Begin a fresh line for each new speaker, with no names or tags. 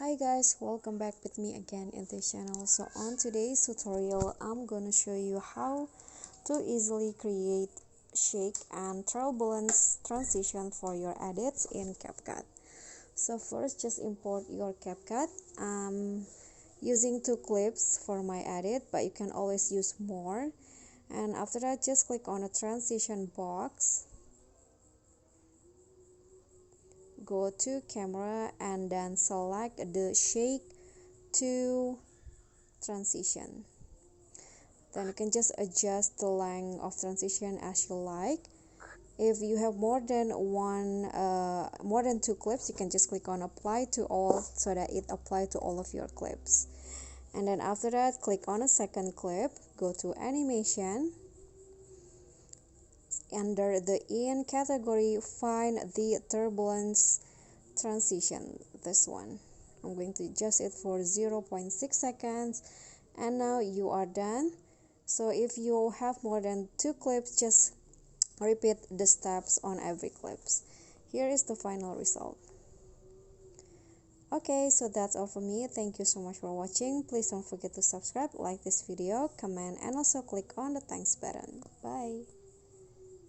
Hi guys, welcome back with me again in this channel. So on today's tutorial, I'm gonna show you how to easily create shake and turbulence transition for your edits in CapCut. So first, just import your CapCut. I'm using 2 clips for my edit, but you can always use more. And after that, just click on a transition box, go to camera, and then select the shake to transition. Then you can just adjust the length of transition as you like. If you have more than 2 clips, you can just click on apply to all so that it applies to all of your clips. And then after that, click on a second clip, go to animation. Under the in category, find the turbulence transition, this one. I'm going to adjust it for 0.6 seconds, and now you are done. So if you have more than 2 clips, just repeat the steps on every clips. Here is the final result. Okay, so that's all for me. Thank you so much for watching. Please don't forget to subscribe, like this video, comment, and also click on the thanks button. Bye.